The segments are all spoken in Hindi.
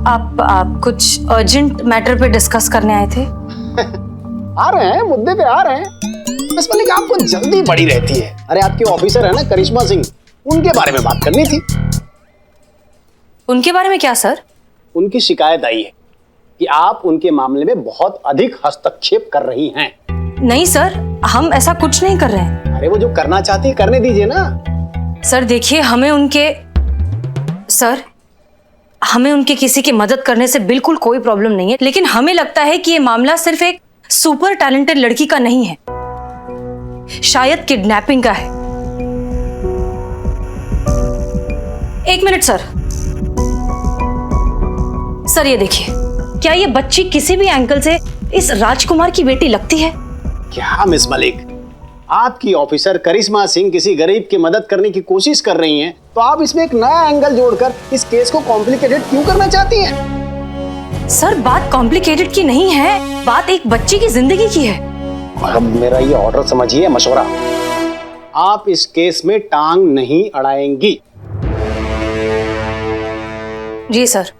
आप कुछ अर्जेंट मैटर पे डिस्कस करने आए थे? आ रहे हैं, मुद्दे पे आ रहे हैं। मिस मलिक, आपको जल्दी बड़ी रहती है। अरे आपके ऑफिसर है ना करिश्मा सिंह, उनके बारे में बात करनी थी। उनके बारे में क्या सर? उनकी शिकायत आई है कि आप उनके मामले में बहुत अधिक हस्तक्षेप कर रही हैं। नहीं सर, हम ऐसा कुछ नहीं कर रहे हैं। अरे वो जो करना चाहती है करने दीजिए ना। सर देखिए, हमें उनके किसी की मदद करने से बिल्कुल कोई प्रॉब्लम नहीं है, लेकिन हमें लगता है कि ये मामला सिर्फ एक सुपर टैलेंटेड लड़की का नहीं है, शायद किडनैपिंग का है। एक मिनट सर, ये देखिए, क्या ये बच्ची किसी भी एंगल से इस राजकुमार की बेटी लगती है? क्या मिस मलिक, आपकी ऑफिसर करिश्मा सिंह किसी गरीब की मदद करने की कोशिश कर रही हैं, तो आप इसमें एक नया एंगल जोड़कर इस केस को कॉम्प्लिकेटेड क्यों करना चाहती हैं? सर बात कॉम्प्लिकेटेड की नहीं है, बात एक बच्ची की जिंदगी की है। अब मेरा ये ऑर्डर समझिए, मशवरा। आप इस केस में टांग नहीं अड़ाएंगी। जी सर।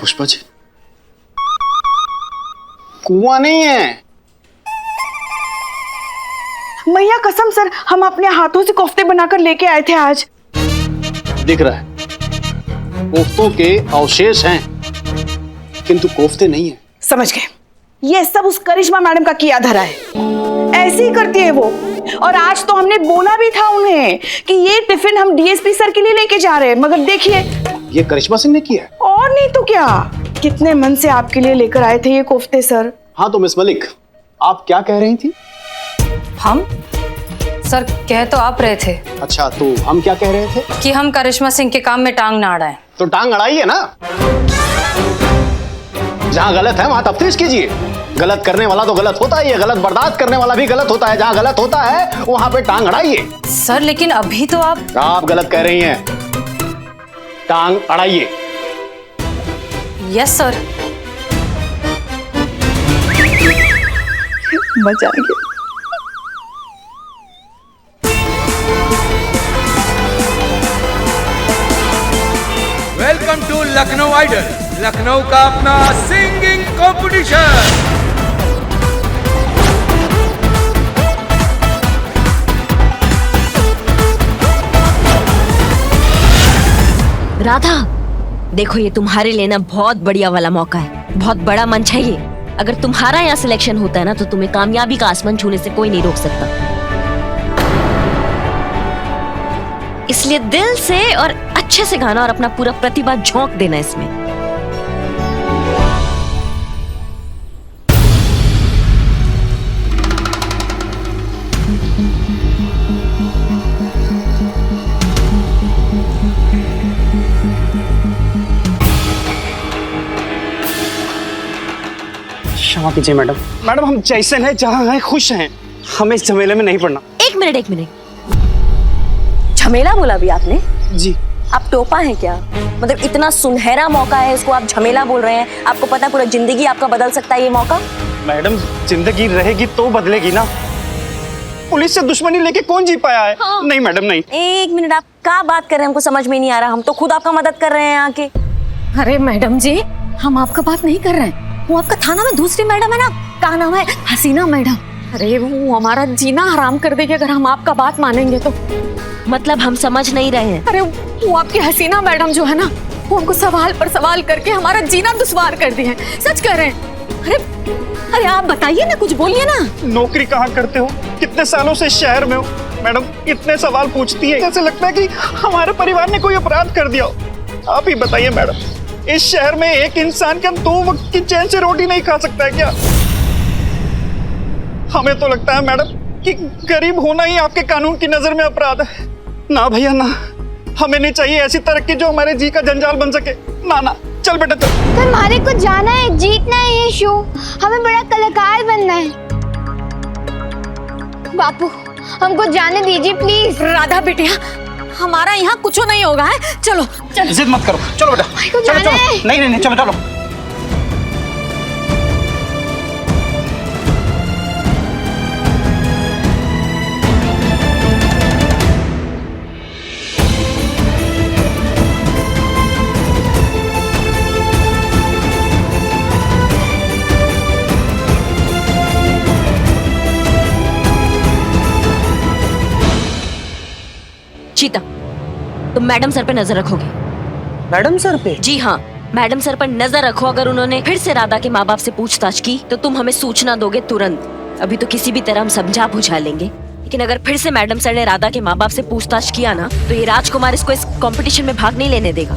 पुष्पा जी, कुआं नहीं है। मैया कसम सर, हम अपने हाथों से कोफ्ते बनाकर लेके आए थे आज। दिख रहा है, कोफ्तों के अवशेष हैं, किंतु कोफ्ते नहीं है। समझ गए, ये सब उस करिश्मा मैडम का किया धरा है। ऐसे ही करती है वो। और आज तो हमने बोला भी था उन्हें कि ये टिफिन हम डीएसपी सर के लिए लेके जा रहे हैं, मगर देखिए, ये करिश्मा सिंह ने किया है। और नहीं तो क्या, कितने मन से आपके लिए लेकर आए थे ये कोफ्ते सर। हाँ तो मिस मलिक, आप क्या कह रही थी? हम सर कह तो आप रहे थे। अच्छा, तो हम क्या कह रहे थे? कि हम करिश्मा सिंह के काम में टांग ना अड़ाएं। तो टांग अड़ाइए ना। जहां गलत है वहां तफ्तीश कीजिए। गलत करने वाला तो गलत होता ही है, गलत बर्दाश्त करने वाला भी गलत होता है। जहां गलत होता है वहां पे टांग अड़ाइए। सर लेकिन अभी तो आप गलत कह रही हैं। टांग अड़ाइए। Yes sir. मजा आ गया। Welcome to Lucknow idol, Lucknow का अपना सिंगिंग कंपटीशन। राधा, देखो ये तुम्हारे लिए ना बहुत बढ़िया वाला मौका है, बहुत बड़ा मंच है ये। अगर तुम्हारा यहाँ सिलेक्शन होता है ना, तो तुम्हें कामयाबी का आसमान छूने से कोई नहीं रोक सकता। इसलिए दिल से और अच्छे से गाना और अपना पूरा प्रतिभा झोंक देना इसमें। क्षमा कीजिए मैडम। मैडम हम जैसे हैं, जहाँ हैं, खुश हैं। हमें इस झमेले में नहीं पड़ना। एक मिनट। झमेला बोला भी आपने? जी। आप टोपा हैं क्या? मतलब इतना सुनहरा मौका है, इसको आप झमेला बोल रहे हैं? आपको पता है पूरा जिंदगी आपका बदल सकता है ये मौका। मैडम जिंदगी रहेगी तो बदलेगी ना। पुलिस से दुश्मनी लेके कौन जी पाया है? हाँ। नहीं मैडम नहीं। एक मिनट, आप क्या बात कर रहे हैं? हमको समझ में नहीं आ रहा। हम तो खुद आपका मदद कर रहे हैं आके। अरे मैडम जी, हम आपका बात नहीं कर रहे हैं। वो आपका थाना में दूसरी मैडम है ना, क्या नाम है? हसीना मैडम। अरे वो हमारा जीना हराम कर देगी अगर हम आपका बात मानेंगे तो। मतलब हम समझ नहीं रहे हैं। अरे वो आपकी हसीना मैडम जो है ना, वो हमको सवाल पर सवाल करके हमारा जीना दुश्वार कर दिए हैं। सच कह रहे हैं। अरे आप बताइए ना, कुछ बोलिए ना। नौकरी कहाँ करते हो? कितने सालों से शहर में हो? मैडम इतने सवाल पूछती है, जैसे लगता है कि हमारे परिवार ने कोई अपराध कर दिया हो। आप ही बताइए मैडम, इस शहर में एक इंसान क्या 2 वक्त की चैन से रोटी नहीं खा सकता है क्या? हमें तो लगता है मैडम कि गरीब होना ही आपके कानून की नजर में अपराध है। ना भैया ना, हमें नहीं चाहिए ऐसी तरक्की जो हमारे जी का जंजाल बन सके। ना ना, चल बेटा चल। तो हमारे को जाना है, जीतना है ये शो, हमें बड़ा कलाकार बनना है। बापू हमको जाने दीजिए प्लीज। राधा बिटिया, हमारा यहाँ कुछ नहीं होगा है। चलो चलो। जिद मत करो, चलो बेटा को चलो जाना चलो। है। नहीं नहीं नहीं, चलो चलो। चीता, तुम मैडम सर पे नजर रखोगे? मैडम सर पे? जी हाँ, मैडम सर पर नजर रखो। अगर उन्होंने फिर से राधा के माँ बाप से पूछताछ की तो तुम हमें सूचना दोगे तुरंत। अभी तो किसी भी तरह हम समझा बुझा लेंगे, लेकिन अगर फिर से मैडम सर ने राधा के माँ बाप से पूछताछ किया ना तो ये राजकुमार इसको इस कंपटीशन में भाग नहीं लेने देगा।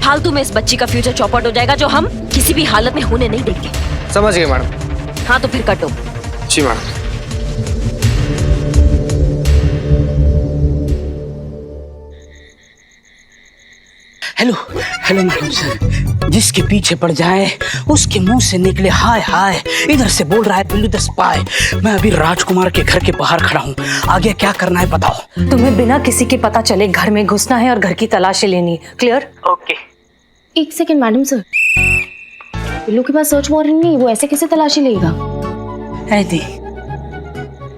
फालतू में इस बच्ची का फ्यूचर चौपट हो जाएगा, जो हम किसी भी हालत में होने नहीं देंगे। समझ गए मैडम। हाँ तो फिर कटो। जी madam. Hello hello madam sir, जिसके पीछे पड़ जाए उसके मुंह से निकले हाय हाय। इधर से बोल रहा है बिल्लू द स्पाई। मैं अभी राजकुमार के घर के बाहर खड़ा हूँ, आगे क्या करना है बताओ। तुम्हें बिना किसी के पता चले घर में घुसना है और घर की तलाशी लेनी है। क्लियर? ओके। एक सेकंड मैडम सर, बिल्लू के पास सर्च वारंट नहीं, वो ऐसे कैसे तलाशी लेगा? ऐदी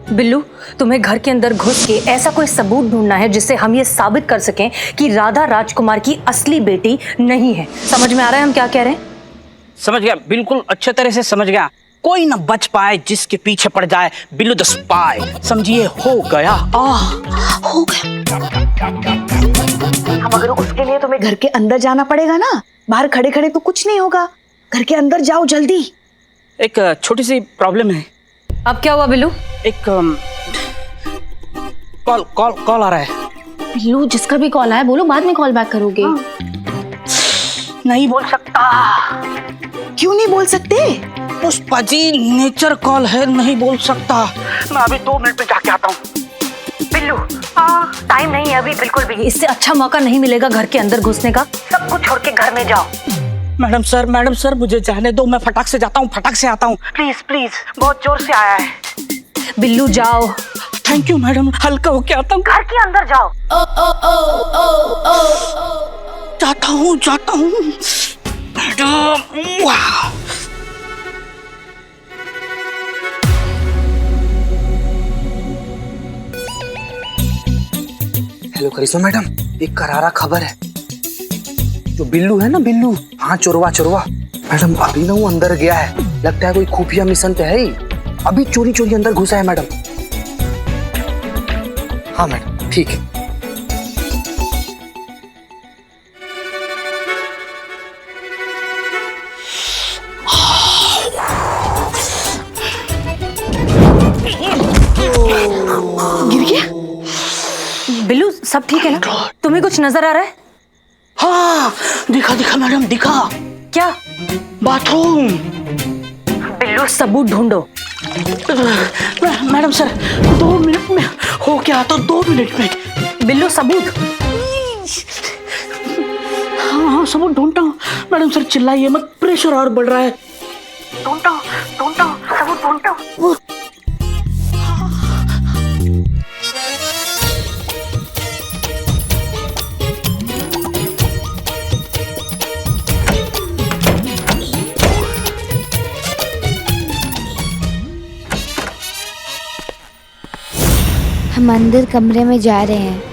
बिल्लू, तुम्हें घर के अंदर घुस के ऐसा कोई सबूत ढूंढना है जिससे हम ये साबित कर सकें कि राधा राजकुमार की असली बेटी नहीं है। समझ में आ रहा है हम क्या कह रहे हैं? समझ गया, बिल्कुल अच्छे तरह से समझ गया। कोई ना बच पाए जिसके पीछे पड़ जाए बिल्लू द स्पाई। समझिए, हो गया। हो गया। अब अगर उसके लिए तुम्हें घर के अंदर जाना पड़ेगा ना, बाहर खड़े खड़े तो कुछ नहीं होगा। घर के अंदर जाओ जल्दी। एक छोटी सी प्रॉब्लम है। अब क्या हुआ बिल्लू? एक कॉल कॉल कॉल आ रहा है। बिल्लू, जिसका भी कॉल आया बोलो बाद में कॉल बैक करोगे। नहीं बोल सकता। क्यों नहीं बोल सकते? पुष्पा जी, नेचर कॉल है, नहीं बोल सकता। मैं अभी 2 मिनट में जाके आता हूँ। बिल्लू, टाइम नहीं है अभी बिल्कुल भी। इससे अच्छा मौका नहीं मिलेगा घर के अंदर घुसने का। सब कुछ छोड़ के घर में जाओ। मैडम सर मुझे जाने दो, मैं फटाक से जाता हूँ, फटाक से आता हूँ। प्लीज प्लीज, बहुत जोर से आया है। बिल्लू जाओ। थैंक यू मैडम, हल्का होके आता हूँ। घर के अंदर जाओ। जाता हूँ मैडम। वाह। हेलो करिश्मा मैडम, एक करारा खबर है। जो बिल्लू है ना, बिल्लू, हाँ चोरवा मैडम, अभी ना वो अंदर गया है। लगता है कोई खुफिया मिशन पे है ही। अभी चोरी चोरी अंदर घुसा है मैडम। हाँ मैडम, ठीक है। गिर गया? बिल्लू, सब ठीक है ना? तुम्हें कुछ नजर आ रहा है? हाँ, दिखा मैडम, दिखा। क्या? बाथरूम। बिल्लू, सबूत ढूंढो। मैडम सर, 2 मिनट में हो गया तो 2 मिनट में। बिल्लू, सबूत। हाँ, सबूत ढूंढता हूँ। मैडम सर चिल्लाइए मत, प्रेशर और बढ़ रहा है। ढूंढता हूँ, सबूत ढूंढता हूँ। हम अंदर कमरे में जा रहे हैं।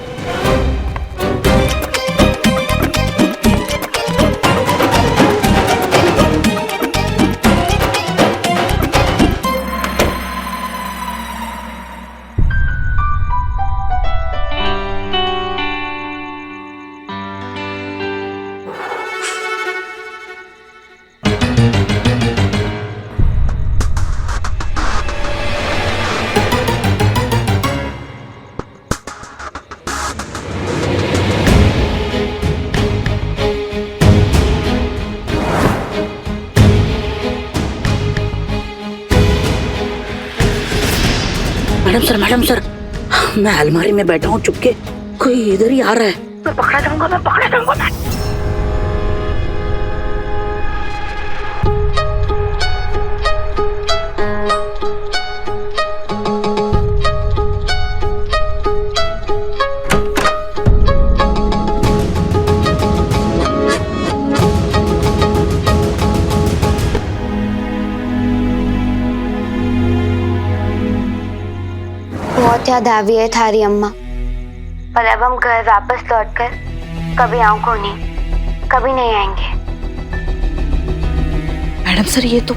मैडम सर, मैं अलमारी में बैठा हूँ चुपके, कोई इधर ही आ रहा है। मैं पकड़ा जाऊंगा। बहुत याद आ रही है थारी अम्मा, पर अब हम घर वापस लौटकर कभी आंखों नहीं, कभी नहीं आएंगे। मैडम सर ये तो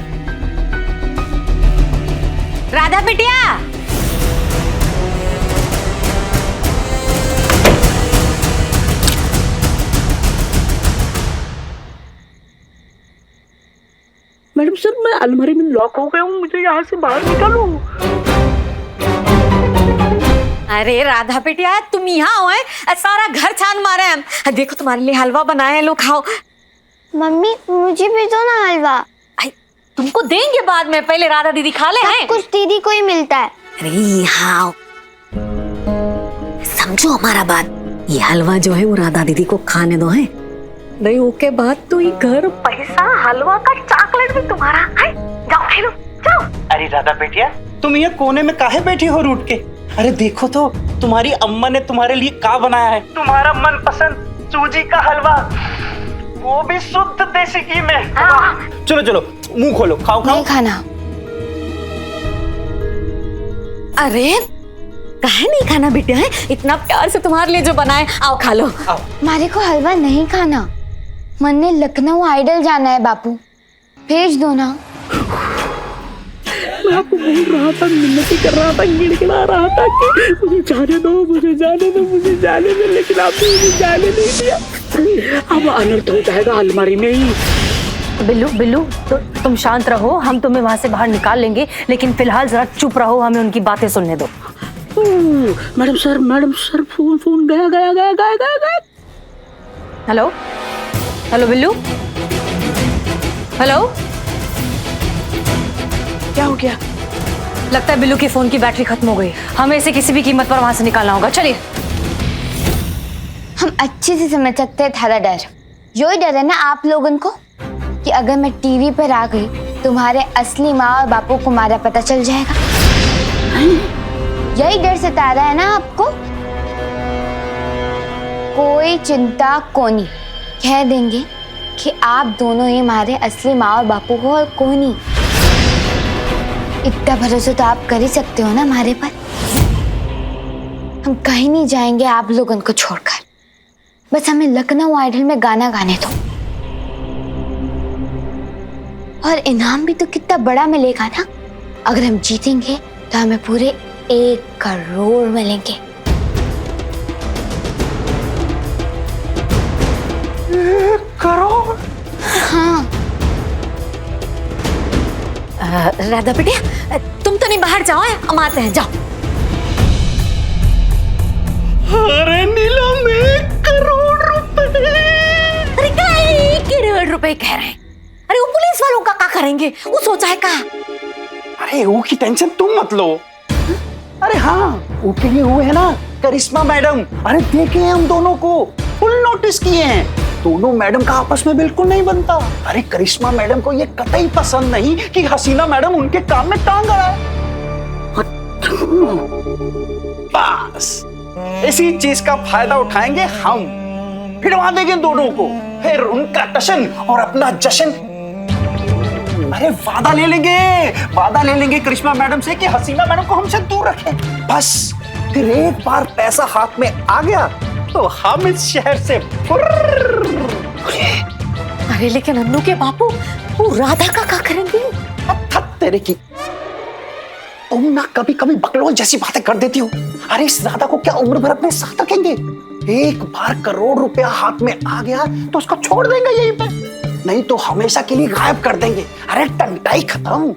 राधा बिटिया, मैडम सर मैं अलमारी में लॉक हो गया हूँ, मुझे यहाँ से बाहर निकालो। अरे राधा बिटिया तुम यहाँ हो हैं? सारा घर छान मारे हम। देखो तुम्हारे लिए हलवा बनाए हैं, लो खाओ। मम्मी मुझे भी दो ना हलवा। तुमको देंगे बाद में, पहले राधा दीदी खा ले। सब कुछ दीदी को ही मिलता है। अरे यहाँ समझो हमारा बात, ये हलवा जो है वो राधा दीदी को खाने दो है। नहीं ओके बात तो ये घर, पैसा, हलवा का चॉकलेट भी तुम्हारा है। जाओ खेलो जाओ। अरे राधा बेटिया तुम ये कोने में काहे बैठी हो रूठ के? अरे देखो तो तुम्हारी अम्मा ने तुम्हारे लिए क्या बनाया है, तुम्हारा मनपसंद सूजी का हलवा, वो भी शुद्ध देसी घी में। चलो चलो मुंह खोलो, खाओ खाओ। नहीं खाना। अरे काहे नहीं खाना बेटा है, इतना प्यार से तुम्हारे लिए जो बनाए, आओ खा लो। मारे को हलवा नहीं खाना, मन ने लखनऊ आइडल जाना है बापू, भेज दो ना। मैं आपको बोल रहा था, मिन्नती कर रहा था, गिड़गिड़ा रहा था कि मुझे जाने दो, मुझे जाने दो, मुझे जाने दो, लेकिन आपने मुझे जाने नहीं दिया। अब अनर्थ हो जाएगा अलमारी में ही। बिल्लू बिल्लू तो तुम शांत रहो, हम तुम्हें वहां से बाहर निकाल लेंगे, लेकिन फिलहाल जरा चुप रहो, हमें उनकी बातें सुनने दो। मैडम सर फोन गया। Hello hello Billu, hello. क्या हो गया? लगता है बिल्लू के फोन की बैटरी खत्म हो गई, हमें इसे किसी भी कीमत पर वहां से निकालना होगा। चलिए। हम अच्छे से समझ सकते हैं थारा डर, यही डर है ना आप लोगों को कि अगर मैं टीवी पर आ गई तुम्हारे असली माँ और बापू को हमारा पता चल जाएगा। यही डर सता रहा है ना आपको? कोई चिंता कोनी, कह देंगे कि आप दोनों ही हमारे असली माँ और बापू हो और कोई नहीं। इतना भरोसा तो आप कर ही सकते हो ना हमारे पर। हम कहीं नहीं जाएंगे आप लोगों को छोड़कर, बस हमें लखनऊ आइडल में गाना गाने दो। और इनाम भी तो कितना बड़ा मिलेगा ना, अगर हम जीतेंगे तो हमें पूरे 1 करोड़ मिलेंगे। 1 करोड़? हाँ। राधा बेटिया तुम तो नहीं बाहर जाओ, हम आते हैं, जाओ। अरे नीलम 1 करोड़ रुपए। अरे क्या 1 करोड़ रुपए कह रहे हैं? अरे वो पुलिस वालों का क्या करेंगे, वो सोचा है का? अरे वो की टेंशन तुम मत लो। अरे हाँ वो के लिए हुए है ना करिश्मा मैडम, अरे देखे हैं हम दोनों को, फुल नोटिस किए हैं। दोनों मैडम का आपस में बिल्कुल नहीं बनता। अरे करिश्मा मैडम को ये कतई पसंद नहीं कि हसीना मैडम उनके काम में टांग अड़ाए। बस इसी चीज का फायदा उठाएंगे हम, फिरवा देंगे दोनों को, फिर उनका टशन और अपना जश्न। अरे वादा ले लेंगे करिश्मा मैडम से कि हसीना मैडम को हमसे दूर रखें। बस फिर एक बार पैसा हाथ में आ गया तो हम इस शहर से अरे लेकिन अन्नू के बापू वो राधा का क्या करेंगे? तेरे की तुम ना कभी कभी बकलोल जैसी बातें कर देती हो। अरे इस राधा को क्या उम्र भर अपने साथ रखेंगे? एक बार 1 करोड़ रुपया हाथ में आ गया तो उसको छोड़ देंगे यहीं पे, नहीं तो हमेशा के लिए गायब कर देंगे। अरे टंटाई खत्म।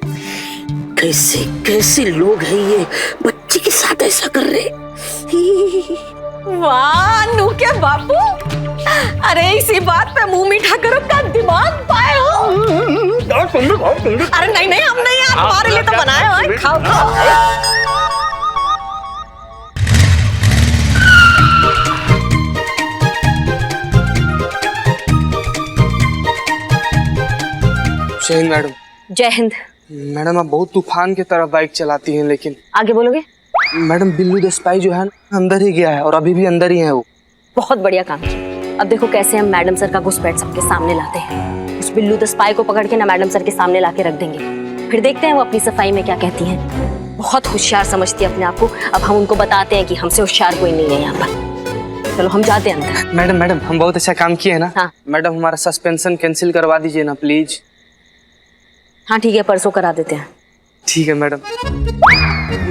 कैसे लोग हैं ये, बच्चे के साथ ऐसा कर रहे? वाह अन्नू के बापू, अरे इसी बात पे मुंह मीठा करो, का दिमाग पाए हो। अरे नहीं हम नहीं, हमारे लिए तो बनाया है, खाओ खाओ। जय हिंद मैडम। जय हिंद। मैडम आप बहुत तूफान की तरह बाइक चलाती हैं, लेकिन आगे बोलोगे? मैडम बिल्लू देसाई जो है ना अंदर ही गया है और अभी भी अंदर ही है वो। बहुत बढ़िया काम किया। अब देखो कैसे हम मैडम सर का घुसपैठ सबके सामने लाते हैं। उस बिल्लू द स्पाई को पकड़ के ना मैडम सर के सामने लाके रख देंगे, फिर देखते हैं वो अपनी सफाई में क्या कहती हैं। बहुत होशियार समझती है अपने आप को। अब हम उनको बताते हैं कि हमसे होशियार कोई नहीं है यहाँ पर। चलो हम जाते हैं अंदर। मैडम मैडम हम बहुत अच्छा काम किए है ना। हाँ। मैडम हमारा सस्पेंशन कैंसिल करवा दीजिए ना प्लीज। हाँ ठीक है, परसों करा देते हैं। ठीक है मैडम।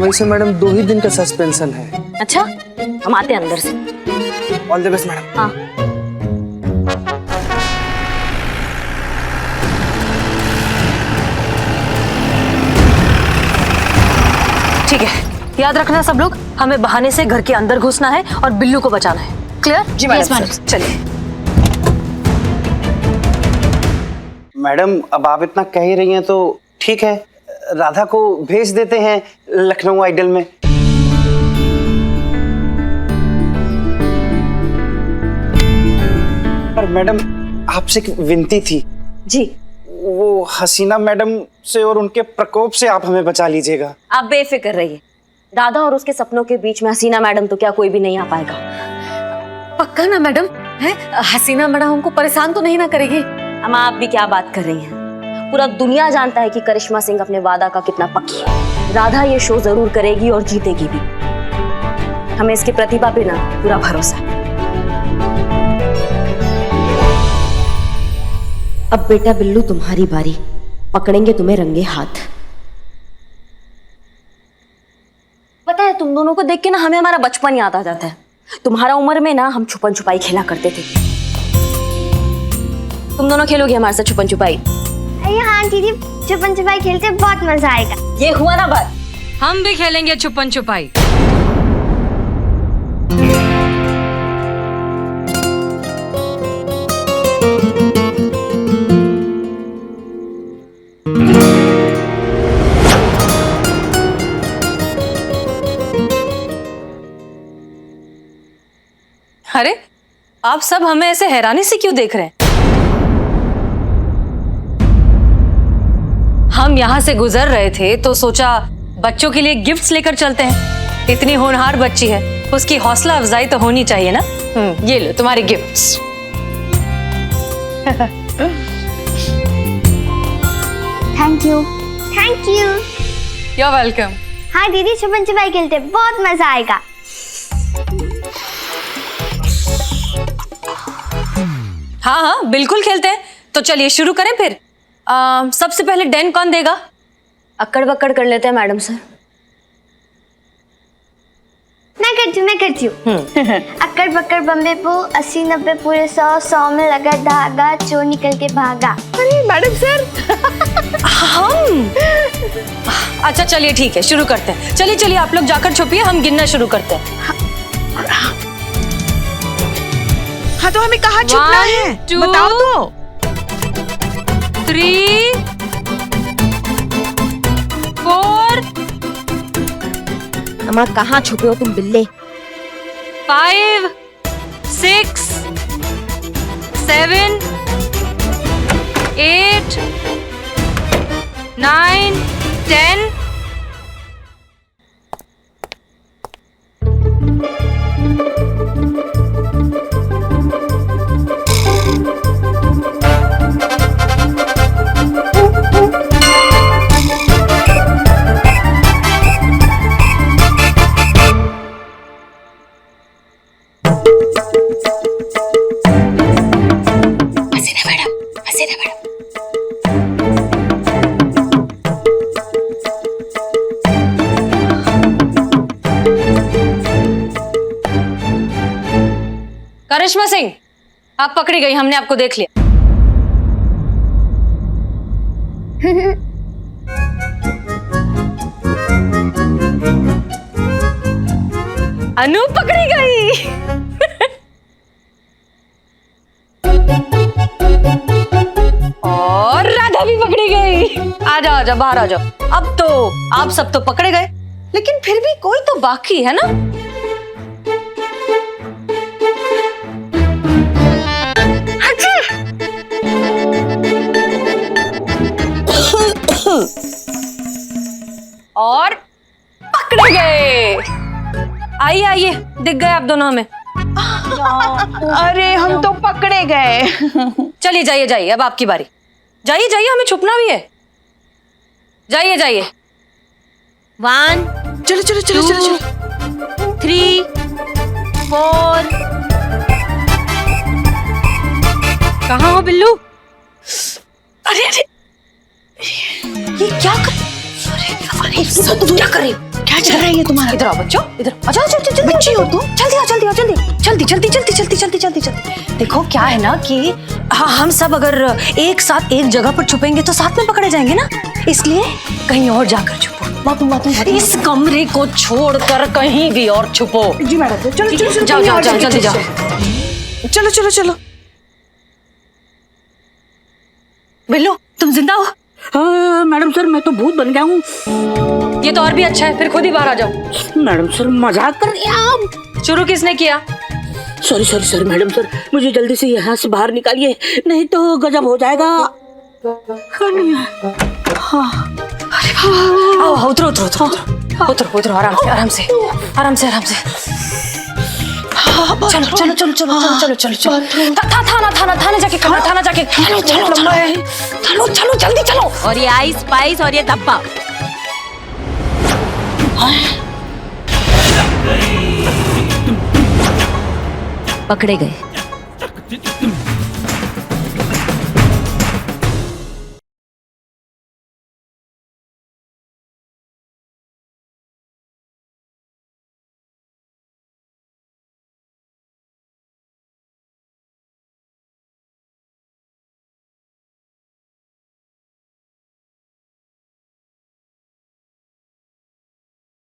वैसे मैडम 2 ही दिन का सस्पेंशन है। अच्छा, हम आते हैं अंदर से। All the best madam. हाँ। ठीक है, याद रखना सब लोग, हमें बहाने से घर के अंदर घुसना है और बिल्लू को बचाना है। क्लियर? जी मैडम। चलिए। मैडम अब आप इतना कह ही रही हैं तो ठीक है, राधा को भेज देते हैं लखनऊ आइडल में। पर मैडम आपसे एक विनती थी। जी। वो हसीना मैडम से और उनके प्रकोप से आप हमें बचा लीजिएगा। आप बेफिक्र रहिए, राधा और उसके सपनों के बीच में हसीना मैडम तो क्या कोई भी नहीं आ पाएगा। पक्का ना मैडम? है हसीना मैडम हमको परेशान तो नहीं ना करेगी? हम आप भी क्या बात कर रही हैं? पूरा दुनिया जानता है कि करिश्मा सिंह अपने वादा का कितना पक्की है। राधा ये शो जरूर करेगी और जीतेगी भी। हमें इसकी प्रतिभा पे ना पूरा भरोसा है। अब बेटा बिल्लू तुम्हारी बारी, पकड़ेंगे तुम्हें रंगे हाथ। पता है तुम दोनों को देख के ना हमें हमारा बचपन याद आ जाता है। तुम्हारा उम्र में ना हम छुपन छुपाई खेला करते थे। तुम दोनों खेलोगे हमारे साथ छुपन छुपाई? हाँ दीदी, छुपन छुपाई खेलते बहुत मजा आएगा। ये हुआ ना बात। हम भी खेलेंगे छुपन छुपाई। अरे आप सब हमें ऐसे हैरानी से क्यों देख रहे हैं? हम यहाँ से गुजर रहे थे तो सोचा बच्चों के लिए गिफ्ट्स लेकर चलते हैं। इतनी होनहार बच्ची है, उसकी हौसला अफजाई तो होनी चाहिए ना। ये लो तुम्हारे gifts. Thank you. Thank you. You are welcome. हाँ दीदी, छुपन छुपाई खेलते बहुत मजा आएगा। हाँ हाँ बिल्कुल खेलते हैं। तो चलिए शुरू करें फिर। सबसे पहले डेन कौन देगा? अक्कड़ बक्कड़ कर लेते हैं मैडम सर। मैं करती हूँ। अक्कड़ बक्कड़ बम्बे पो 80 90 पूरे 100 में लगा धागा, चोर निकल के भागा। अरे मैडम सर। हम अच्छा चलिए ठीक है, शुरू करते हैं। चलिए चलिए आप लोग जाकर छुपिए, हम गिनना शुरू करते हैं। हाँ तो हमें कहाँ छुपना है? बताओ तो। 3 4 अम्मा कहाँ छुपे हो तुम बिल्ले? 5 6 7 8 9 10 करिश्मा सिंह, आप पकड़ी गई, हमने आपको देख लिया। अनु पकड़ी गई। और राधा भी पकड़ी गई। आ जाओ बाहर आ जाओ। अब तो आप सब तो पकड़े गए, लेकिन फिर भी कोई तो बाकी है ना। और पकड़े गए। आइए आइए, दिख गए आप दोनों हमें। अरे हम तो पकड़े गए। चलिए जाइए जाइए, अब आपकी बारी। जाइए जाइए, हमें छुपना भी है। जाइए जाइए। 1 चलो चलो चलो चलो चलो 3 4। कहाँ हो बिल्लू? अरे अरे ये क्या कर अरे सब तुम क्या कर रही हो? क्या चल रहा है ये तुम्हारा? इधर आओ बच्चों, इधर आ जाओ, जल्दी बच्ची हो तुम? जल्दी आओ, जल्दी आओ, जल्दी जल्दी जल्दी जल्दी जल्दी जल्दी जल्दी जल्दी। देखो क्या है ना कि हम सब अगर एक साथ एक जगह पर छुपेंगे तो साथ में पकड़े जाएंगे ना, इसलिए कहीं और जाकर छुपो। इस कमरे को छोड़कर कहीं भी और छुपो। जी मैडम, चलो चलो चलो, जाओ जाओ जाओ, जल्दी जाओ। चलो चलो चलो। बिल्लू तुम जिंदा हो? हाँ, मैडम सर मैं तो भूत बन गया हूँ। ये तो और भी अच्छा है, फिर खुद ही बाहर आ जाओ। मैडम सर मजाक कर रही हैं आप। शुरू किसने किया? Sorry sorry sorry madam sir, मुझे जल्दी से यहाँ से बाहर निकालिए, नहीं तो गजब हो जाएगा। आओ उतरो उतरो उतरो उतरो उतरो, आराम से आराम से आराम से आराम से। चलो चलो चलो चलो चलो चलो चलो, थाना जाके खाना, थाना जाके चलो चलो चलो चलो जल्दी चलो। और ये आइस स्पाइस और ये डब्बा। पकड़े गए।